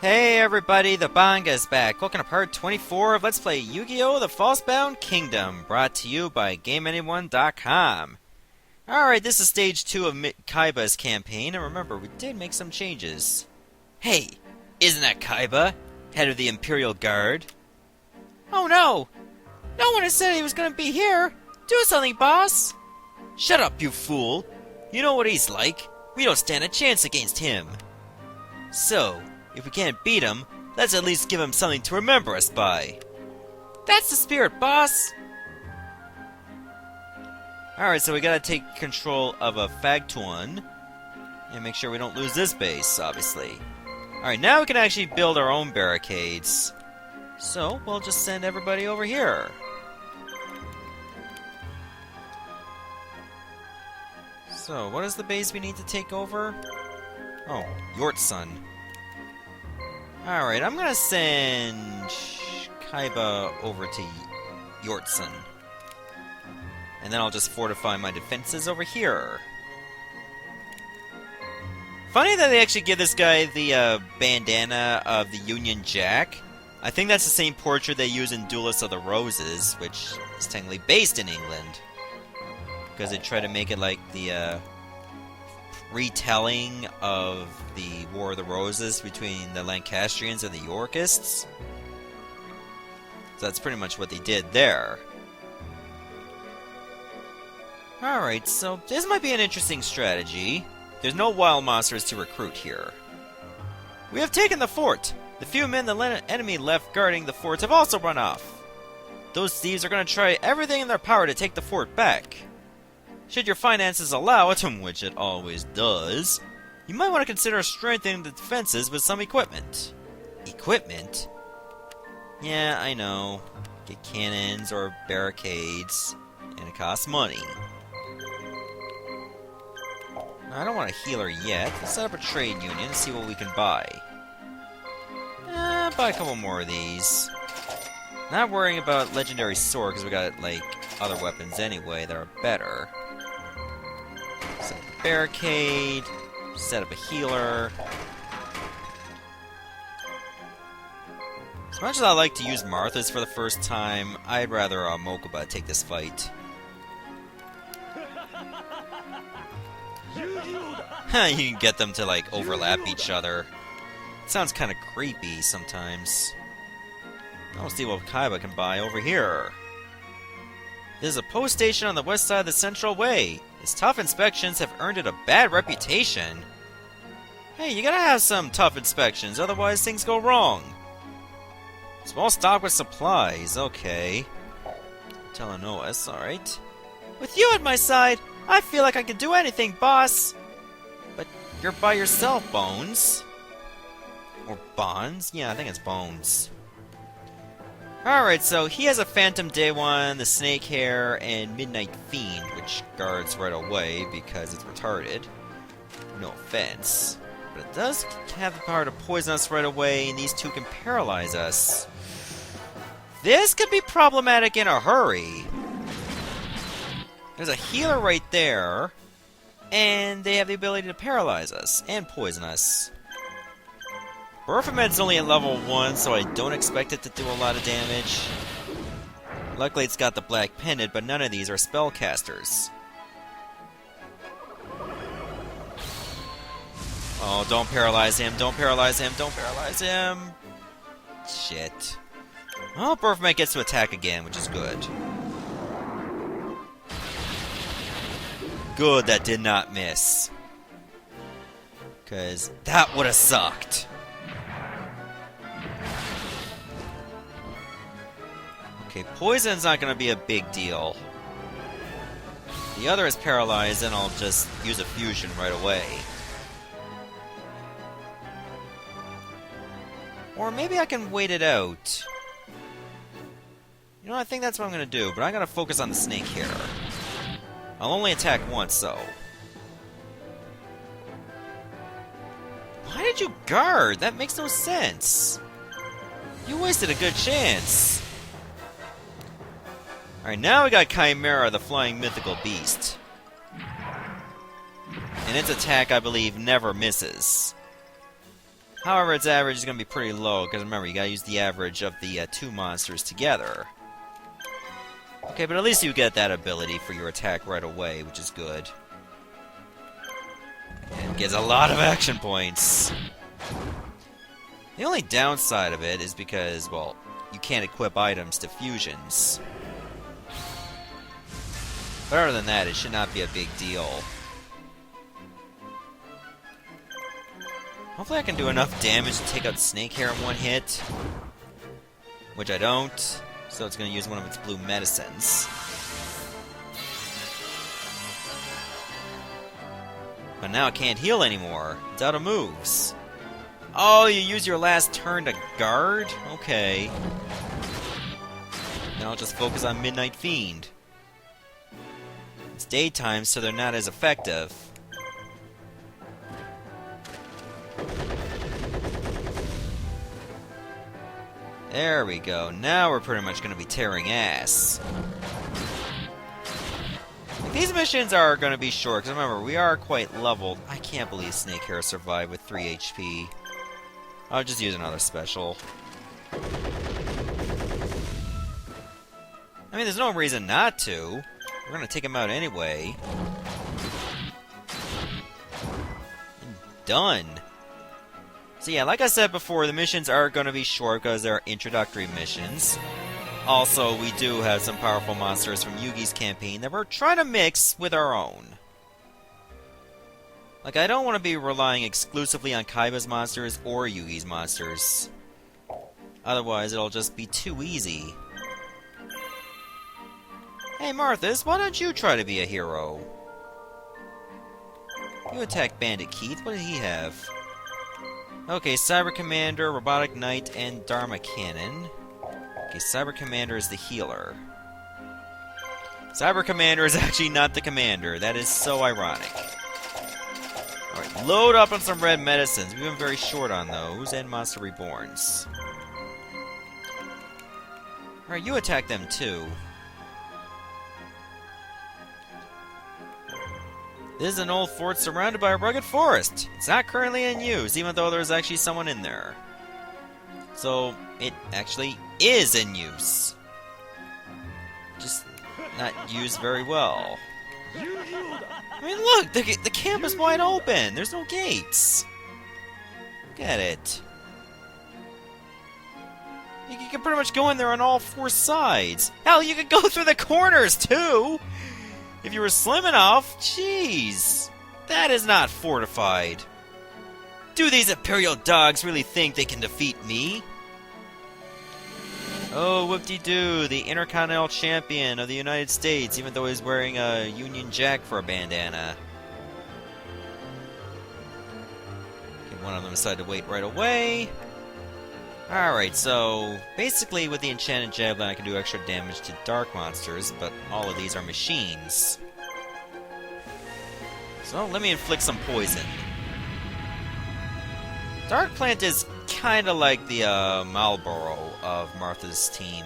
Hey everybody, the Banga is back. Welcome to part 24 of Let's Play Yu-Gi-Oh! The Falsebound Kingdom, brought to you by GameAnyone.com. Alright, this is stage 2 of Kaiba's campaign, and remember, we did make some changes. Hey, isn't that Kaiba, head of the Imperial Guard? Oh no! No one has said he was gonna be here! Do something, boss! Shut up, you fool! You know what he's like. We don't stand a chance against him. So, if we can't beat him, let's at least give him something to remember us by. That's the spirit, boss! Alright, so we gotta take control of a Fagtuan. And make sure we don't lose this base, obviously. Alright, now we can actually build our own barricades. So, we'll just send everybody over here. So, what is the base we need to take over? Oh, Yortsun. Alright, I'm gonna send Kaiba over to Yortsun. And then I'll just fortify my defenses over here. Funny that they actually give this guy the bandana of the Union Jack. I think that's the same portrait they use in Duelists of the Roses, which is technically based in England. Because they try to make it like the retelling of the War of the Roses between the Lancastrians and the Yorkists. So that's pretty much what they did there. Alright, so this might be an interesting strategy. There's no wild monsters to recruit here. We have taken the fort! The few men the enemy left guarding the fort have also run off. Those thieves are going to try everything in their power to take the fort back. Should your finances allow it, which it always does, you might want to consider strengthening the defenses with some equipment. Equipment? Yeah, I know. Get cannons or barricades, and it costs money. I don't want a healer yet. Let's set up a trade union and see what we can buy. Buy a couple more of these. Not worrying about legendary sword, because we got, like, other weapons anyway that are better. Set up a barricade. Set up a healer. As much as I like to use Marthas for the first time, I'd rather Mokuba take this fight. You can get them to, like, overlap each other. It sounds kind of creepy sometimes. I'll see what Kaiba can buy over here. There's a post station on the west side of the Central Way. Its tough inspections have earned it a bad reputation. Hey, you gotta have some tough inspections, otherwise things go wrong. Small stock with supplies, okay. Telenoas, alright. With you at my side, I feel like I can do anything, boss! But you're by yourself, Bones. Or Bonds? Yeah, I think it's Bones. Alright, so he has a Phantom Day One, the Snake Hair, and Midnight Fiend, which guards right away because it's retarded. No offense. But it does have the power to poison us right away, and these two can paralyze us. This could be problematic in a hurry. There's a healer right there, and they have the ability to paralyze us and poison us. Burfamed's only at level 1, so I don't expect it to do a lot of damage. Luckily it's got the black pendant, but none of these are spellcasters. Oh, don't paralyze him, don't paralyze him, don't paralyze him! Shit. Well, Burfamed gets to attack again, which is good. Good, that did not miss. Because that would have sucked. Okay, poison's not going to be a big deal. The other is paralyzed, and I'll just use a fusion right away. Or maybe I can wait it out. You know, I think that's what I'm going to do, but I'm going to focus on the snake here. I'll only attack once, though. Why did you guard? That makes no sense. You wasted a good chance. Alright, now we got Chimera, the flying mythical beast. And its attack, I believe, never misses. However, its average is going to be pretty low, because remember, you gotta use the average of the two monsters together. Okay, but at least you get that ability for your attack right away, which is good. And gets a lot of action points. The only downside of it is because, well, you can't equip items to fusions. But other than that, it should not be a big deal. Hopefully I can do enough damage to take out Snakehair in one hit. Which I don't. So it's going to use one of its blue medicines. But now it can't heal anymore. It's out of moves. Oh, you use your last turn to guard? Okay. Now I'll just focus on Midnight Fiend. It's daytime, so they're not as effective. There we go. Now we're pretty much going to be tearing ass. These missions are going to be short, because remember, we are quite leveled. I can't believe Snakehair survived with 3 HP. I'll just use another special. I mean, there's no reason not to. We're going to take him out anyway. And done. So yeah, like I said before, the missions are going to be short because they're introductory missions. Also, we do have some powerful monsters from Yugi's campaign that we're trying to mix with our own. Like, I don't want to be relying exclusively on Kaiba's monsters or Yugi's monsters. Otherwise, it'll just be too easy. Hey, Marthas, why don't you try to be a hero? You attacked Bandit Keith. What did he have? Okay, Cyber Commander, Robotic Knight, and Dharma Cannon. Okay, Cyber Commander is the healer. Cyber Commander is actually not the commander. That is so ironic. Alright, load up on some red medicines. We've been very short on those, and Monster Reborns. Alright, you attack them too. This is an old fort surrounded by a rugged forest. It's not currently in use, even though there's actually someone in there. So, it actually is in use. Just not used very well. I mean, look! The camp is wide open! There's no gates! Look at it. You can pretty much go in there on all 4 sides. Hell, you could go through the corners, too! If you were slim enough, jeez. That is not fortified. Do these Imperial dogs really think they can defeat me? Oh, whoop-de-doo, the Intercontinental Champion of the United States, even though he's wearing a Union Jack for a bandana. Okay, one of them decided to wait right away. Alright, so basically with the Enchanted Javelin I can do extra damage to dark monsters, but all of these are machines. So let me inflict some poison. Dark Plant is kinda like the Marlboro of Martha's team,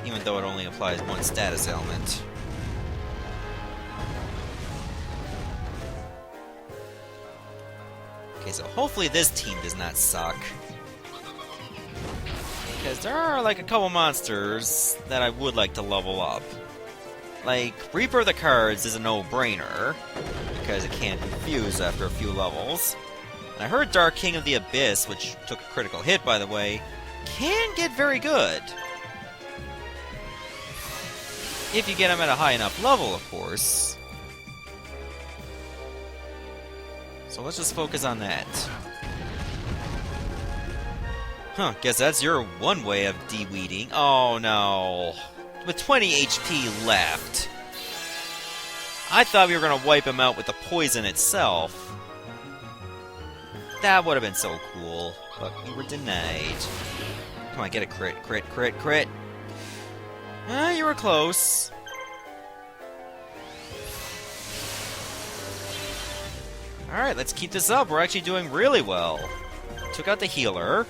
even though it only applies 1 status element. Okay, so hopefully this team does not suck. Because there are, like, a couple monsters that I would like to level up. Like, Reaper of the Cards is a no-brainer, because it can't infuse after a few levels. And I heard Dark King of the Abyss, which took a critical hit, by the way, can get very good. If you get him at a high enough level, of course. So let's just focus on that. Huh, guess that's your one way of de-weeding. Oh no. With 20 HP left. I thought we were going to wipe him out with the poison itself. That would have been so cool, but we were denied. Come on, get a crit, crit, crit, crit. You were close. Alright, let's keep this up. We're actually doing really well. Took out the healer.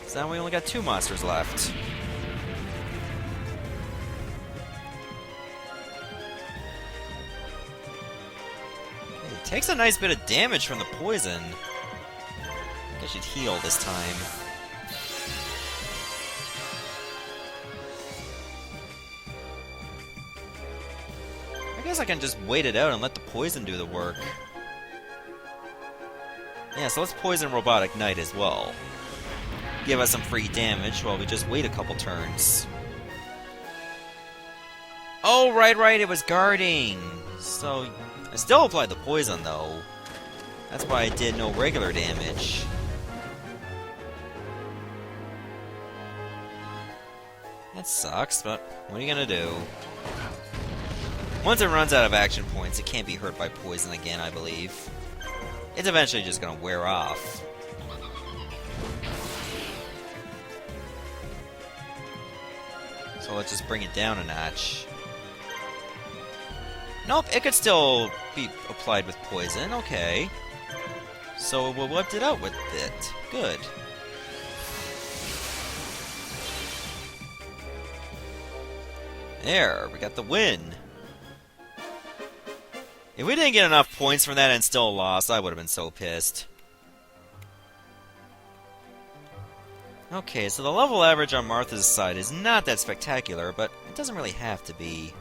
So now we only got 2 monsters left. It takes a nice bit of damage from the poison. should heal this time. I guess I can just wait it out and let the poison do the work. Yeah, so let's poison Robotic Knight as well. Give us some free damage while we just wait a couple turns. Oh, right, it was guarding! So, I still applied the poison, though. That's why I did no regular damage. That sucks, but what are you gonna do? Once it runs out of action points, it can't be hurt by poison again, I believe. It's eventually just gonna wear off. So let's just bring it down a notch. Nope, it could still be applied with poison, okay. So we whipped it out with it. Good. There, we got the win. If we didn't get enough points from that and still lost, I would have been so pissed. Okay, so the level average on Martha's side is not that spectacular, but it doesn't really have to be.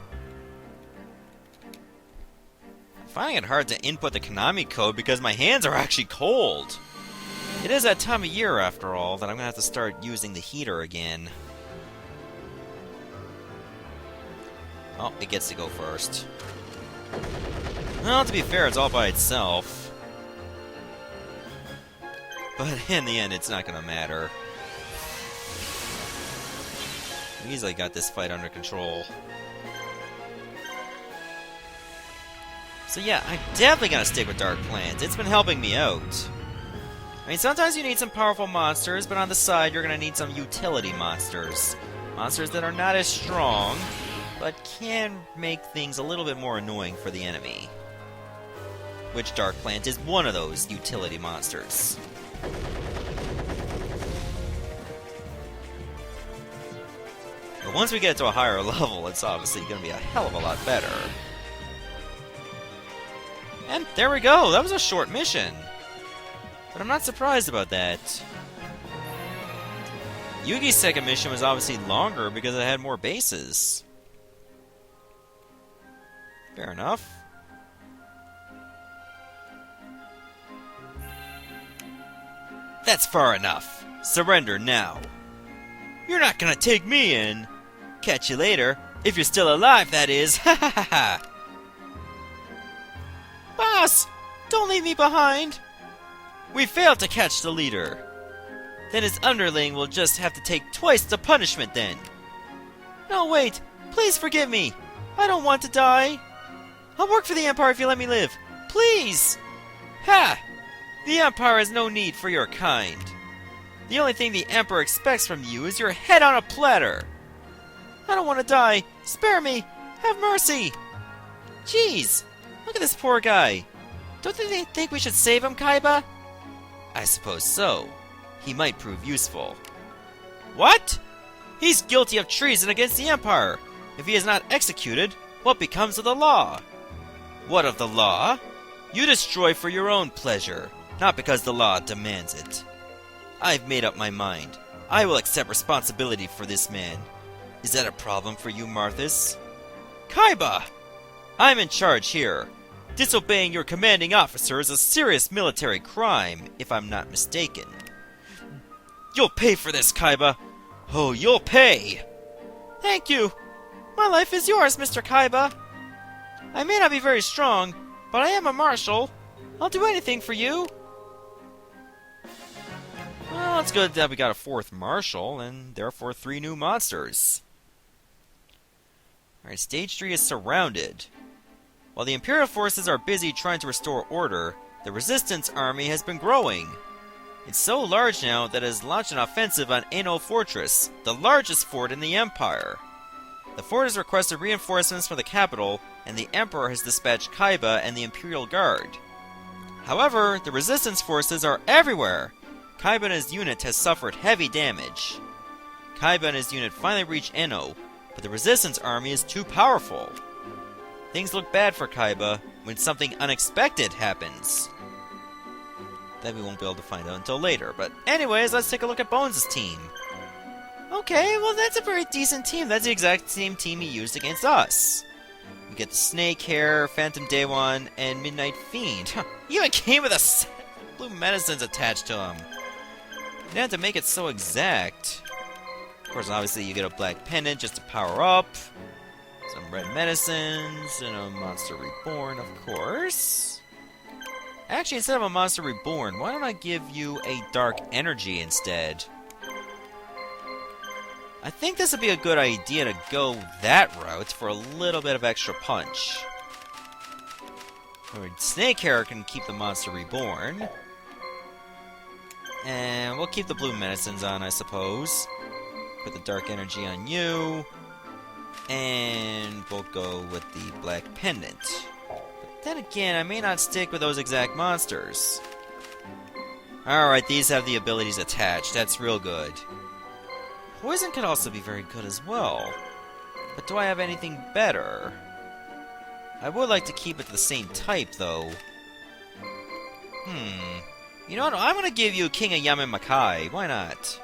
I'm finding it hard to input the Konami code because my hands are actually cold. It is that time of year, after all, that I'm going to have to start using the heater again. Oh, it gets to go first. Well, to be fair, it's all by itself. But in the end, it's not going to matter. We easily got this fight under control. So yeah, I'm definitely going to stick with Dark Plans. It's been helping me out. I mean, sometimes you need some powerful monsters, but on the side, you're going to need some utility monsters. Monsters that are not as strong, but can make things a little bit more annoying for the enemy. Which Dark Plant is one of those utility monsters. But once we get to a higher level, it's obviously going to be a hell of a lot better. And there we go! That was a short mission! But I'm not surprised about that. Yugi's second mission was obviously longer because it had more bases. Fair enough. That's far enough. Surrender now. You're not gonna take me in. Catch you later. If you're still alive, that is. Ha ha ha ha. Boss! Don't leave me behind. We failed to catch the leader. Then his underling will just have to take twice the punishment then. No, wait. Please forgive me. I don't want to die. I'll work for the Empire if you let me live. Please! Ha! The Empire has no need for your kind. The only thing the Emperor expects from you is your head on a platter. I don't want to die. Spare me. Have mercy. Jeez. Look at this poor guy. Don't they think we should save him, Kaiba? I suppose so. He might prove useful. What? He's guilty of treason against the Empire. If he is not executed, what becomes of the law? What of the law? You destroy for your own pleasure, not because the law demands it. I've made up my mind. I will accept responsibility for this man. Is that a problem for you, Marthas? Kaiba! I'm in charge here. Disobeying your commanding officer is a serious military crime, if I'm not mistaken. You'll pay for this, Kaiba. Oh, you'll pay! Thank you. My life is yours, Mr. Kaiba. I may not be very strong, but I am a marshal. I'll do anything for you. Well, it's good that we got a fourth marshal, and therefore 3 new monsters. Alright, Stage 3 is surrounded. While the Imperial forces are busy trying to restore order, the Resistance army has been growing. It's so large now that it has launched an offensive on Eno Fortress, the largest fort in the Empire. The fort has requested reinforcements from the capital, and the Emperor has dispatched Kaiba and the Imperial Guard. However, the Resistance forces are everywhere. Kaiba and his unit has suffered heavy damage. Kaiba and his unit finally reach Eno, but the Resistance army is too powerful. Things look bad for Kaiba when something unexpected happens. That we won't be able to find out until later. But anyways, let's take a look at Bones' team. Okay, well that's a very decent team. That's the exact same team he used against us. We get the Snake Hair, Phantom Day One, and Midnight Fiend. He even came with a set of blue medicines attached to him. You didn't have to make it so exact. Of course, obviously you get a black pendant just to power up. Some red medicines, and a Monster Reborn, of course. Actually, instead of a Monster Reborn, why don't I give you a Dark Energy instead? I think this would be a good idea to go that route for a little bit of extra punch. Snake Hair can keep the Monster Reborn. And we'll keep the blue medicines on, I suppose. Put the Dark Energy on you. And we'll go with the Black Pendant. But then again, I may not stick with those exact monsters. Alright, these have the abilities attached. That's real good. Poison could also be very good as well. But do I have anything better? I would like to keep it the same type, though. You know what? I'm going to give you King of Yamamakai. Why not?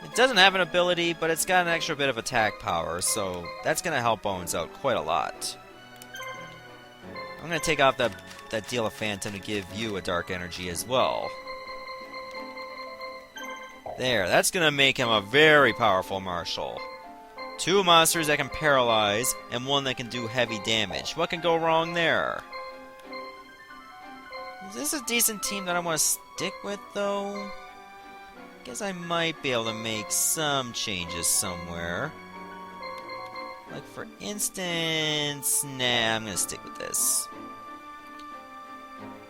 It doesn't have an ability, but it's got an extra bit of attack power, so that's going to help Bones out quite a lot. I'm going to take off that deal of Phantom to give you a Dark Energy as well. There, that's going to make him a very powerful marshal. 2 monsters that can paralyze, and 1 that can do heavy damage. What can go wrong there? Is this a decent team that I want to stick with, though? Guess I might be able to make some changes somewhere. Like, for instance... Nah, I'm going to stick with this.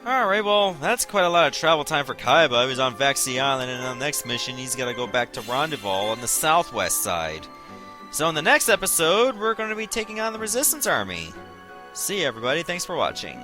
Alright, well, that's quite a lot of travel time for Kaiba. He was on Vaxi Island, and on the next mission, he's got to go back to Rendezvous on the southwest side. So in the next episode, we're going to be taking on the Resistance Army. See you, everybody. Thanks for watching.